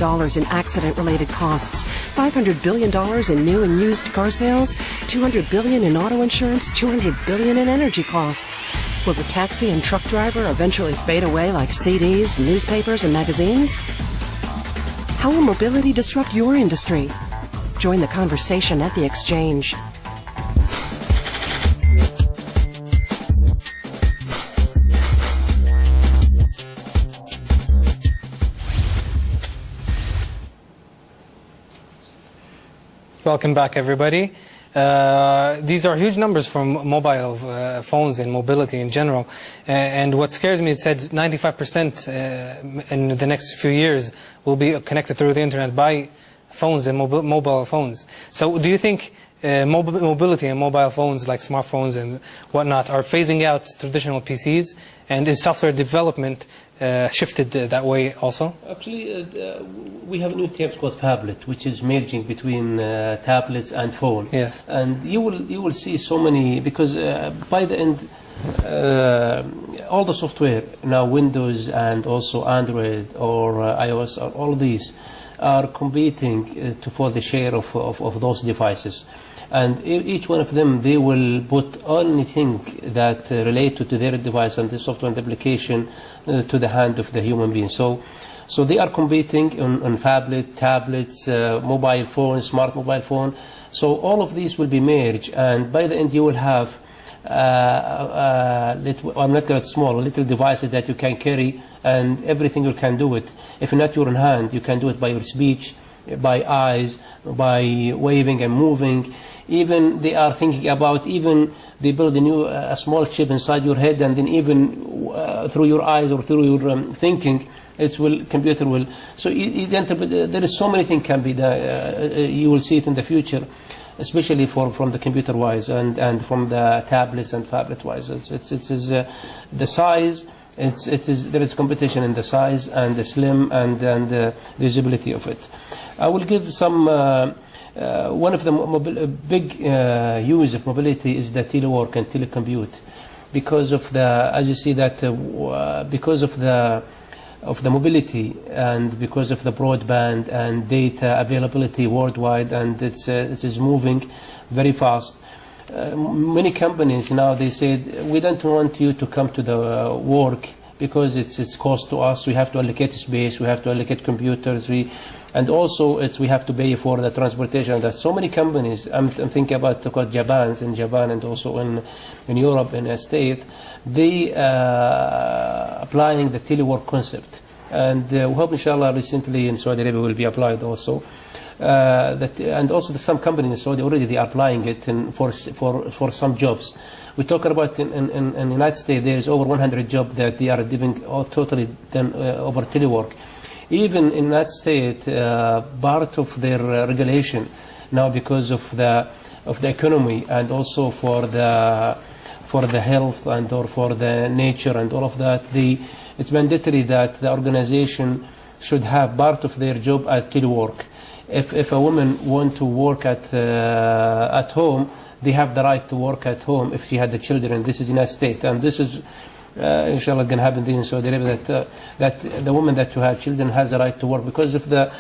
in accident-related costs, $500 billion in new and used car sales, $200 billion in auto insurance, $200 billion in energy costs. Will the taxi and truck driver eventually fade away like CDs, newspapers, and magazines? How will mobility disrupt your industry? Join the conversation at the Exchange. Welcome back, everybody. These are huge numbers for mobile phones and mobility in general. And what scares me is that 95% in the next few years will be connected through the internet by phones and mobile phones. So do you think mobility and mobile phones like smartphones and whatnot are phasing out traditional PCs? And is software development shifted that way also? Actually, we have a new term called phablet, which is merging between tablets and phone. Yes. And you will see so many, because by the end, all the software now, Windows and also Android or iOS, all of these are competing for the share of those devices. And each one of them, they will put anything that related to their device and the software and the application to the hand of the human being. So they are competing on phablet, tablets, mobile phones, smart mobile phone. So all of these will be merged, and by the end you will have I'm not that small, little devices that you can carry, and everything you can do it. If not your hand, you can do it by your speech, by eyes, by waving and moving. Even they are thinking about, even they build a small chip inside your head, and then even through your eyes or through your thinking, computer will. So there is so many things can be done. You will see it in the future, especially from the computer wise and from the tablets and phablet wise. It is the size. There is competition in the size and the slim and the usability of it. I will give some. One of the big use of mobility is the telework and telecommute, because of the, as you see that, because of the mobility and because of the broadband and data availability worldwide, and it is moving very fast. Many companies now, they said, we don't want you to come to the work because it's cost to us. We have to allocate space, we have to allocate computers, and also we have to pay for the transportation. There's so many companies. I'm thinking about Japan and also in Europe and the States. They applying the telework concept, and we hope inshallah recently in Saudi Arabia will be applied also. And also some companies in Saudi already they are applying it for some jobs. We talk about in the United States there is over 100 jobs that they are doing totally done over telework. Even in the United States, part of their regulation now, because of the economy and also for the health and or for the nature and all of that, it's mandatory that the organization should have part of their job at telework. If a woman want to work at home, they have the right to work at home if she had the children. This is the United States, and this is inshallah going to happen in Saudi Arabia, that the woman that who have children has the right to work, because of the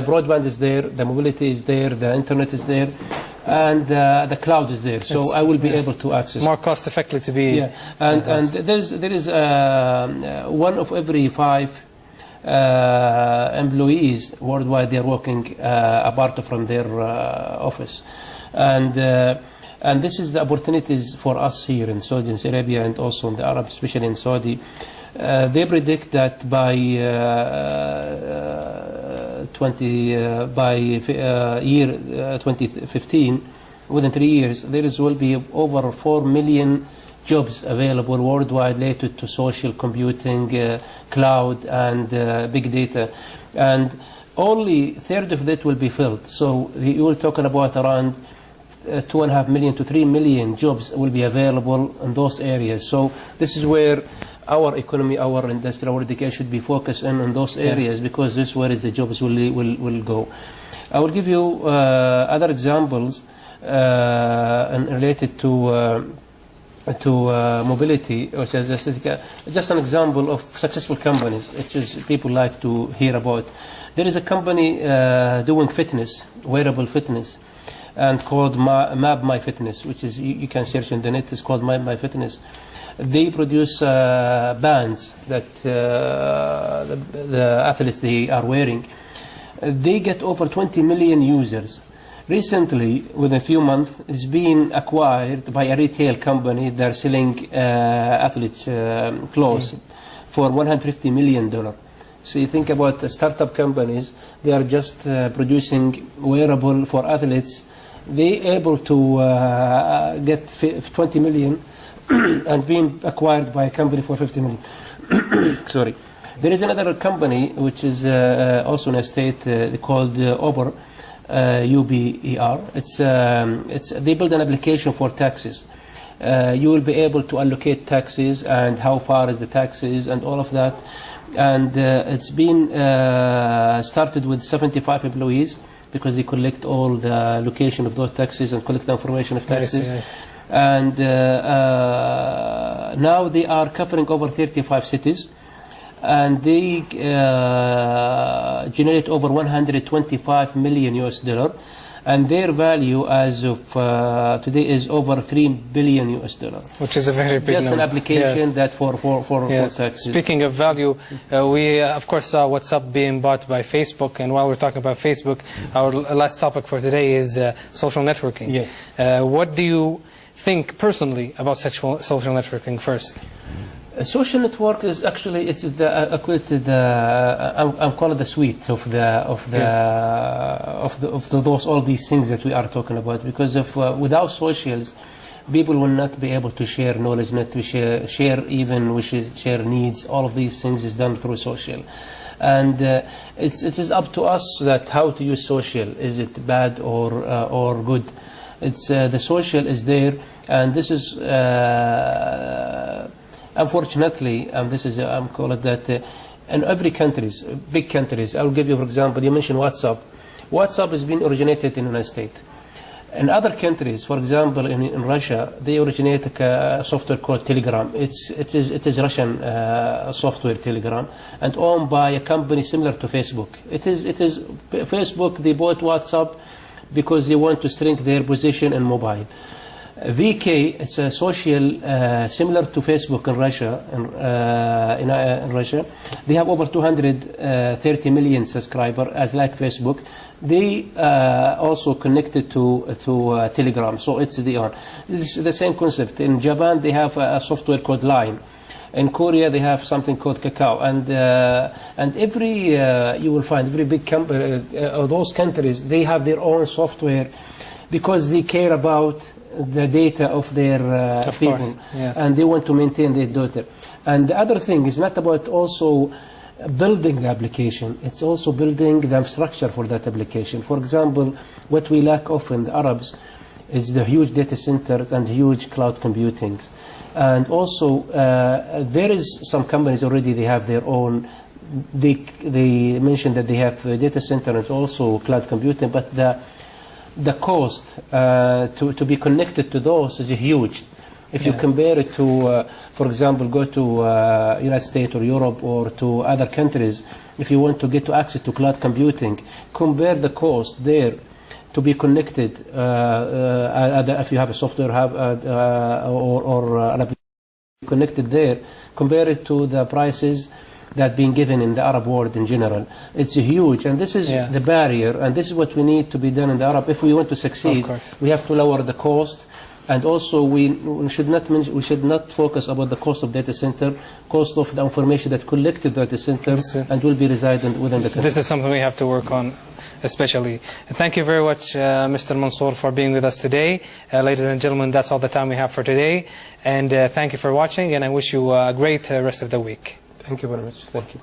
broadband is there, the mobility is there, the internet is there, and the cloud is there. So I will be able to access more cost effective to be. Yeah, and there is one of every 5 employees worldwide, they are working apart from their office, and this is the opportunities for us here in Saudi Arabia and also in the Arab, especially in Saudi. They predict that by year 2015, within 3 years, will be over 4 million jobs available worldwide related to social computing, cloud, and big data, and only third of that will be filled. So you will talking about around 2.5 million to 3 million jobs will be available in those areas. So this is where our economy, our industry, our education should be focused on those areas, because this is where the jobs will go. I will give you other examples related to mobility, which is just an example of successful companies, which is people like to hear about. There is a company doing fitness, wearable fitness, and called Map My Fitness, which is, you can search on the net, it's called My Fitness. They produce bands that the athletes they are wearing. They get over 20 million users. Recently, within a few months, it's been acquired by a retail company. They're selling athlete clothes for $150 million. So you think about the startup companies, they are just producing wearable for athletes. They able to get 20 million and being acquired by a company for 50 million. Sorry. There is another company which is also in a state called Uber, UBER. They build an application for taxis. You will be able to allocate taxes and how far is the taxes and all of that. And it's been started with 75 employees because they collect all the location of those taxis and collect the information of taxis. Yes. And now they are covering over 35 cities. And they generate over 125 million US dollar, and their value as of today is over 3 billion US dollar. Which is a very big just number. An application Yes. that for Yes. taxes. Speaking of value, we of course saw WhatsApp being bought by Facebook, and while we're talking about Facebook, our last topic for today is social networking. Yes. What do you think personally about social networking first? A social network is actually I'm calling it the suite of all these things that we are talking about, because without socials, people will not be able to share knowledge, not to share even wishes, share needs. All of these things is done through social, and it is up to us that how to use social. Is it bad or good? It's the social is there, and this is. Unfortunately, I'm calling it that in every countries, big countries. I will give you, for example, you mentioned WhatsApp. WhatsApp has been originated in the United States. In other countries, for example, in Russia, they originate a software called Telegram. It is Russian software, Telegram, and owned by a company similar to Facebook. It is Facebook. They bought WhatsApp because they want to strengthen their position in mobile. VK, it's a social similar to Facebook in Russia. In Russia, they have over 230 million subscribers, as like Facebook. They also connected to Telegram, so it's the same concept. In Japan, they have a software called Line. In Korea, they have something called Kakao, and every you will find every big company of those countries, they have their own software because they care about the data of their people, course, yes. And they want to maintain their data. And the other thing is not about also building the application, it's also building the structure for that application. For example, what we lack often, the Arabs, is the huge data centers and huge cloud computing. And also, there is some companies already, they have their own, they mentioned that they have data centers, also cloud computing, but the cost to be connected to those is huge. If you compare it to, for example, go to United States or Europe or to other countries, if you want to get to access to cloud computing, compare the cost there to be connected, if you have a software hub or an application connected there, compare it to the prices that being given in the Arab world in general. It's huge, and this is the barrier, and this is what we need to be done in the Arab. If we want to succeed, we have to lower the cost, and also we should not focus about the cost of data center, cost of the information that collected data center and will be residing within the country. This is something we have to work on, especially. Thank you very much, Mr. Mansour, for being with us today. Ladies and gentlemen, that's all the time we have for today, and thank you for watching, and I wish you a great rest of the week. Thank you very much. Thank you.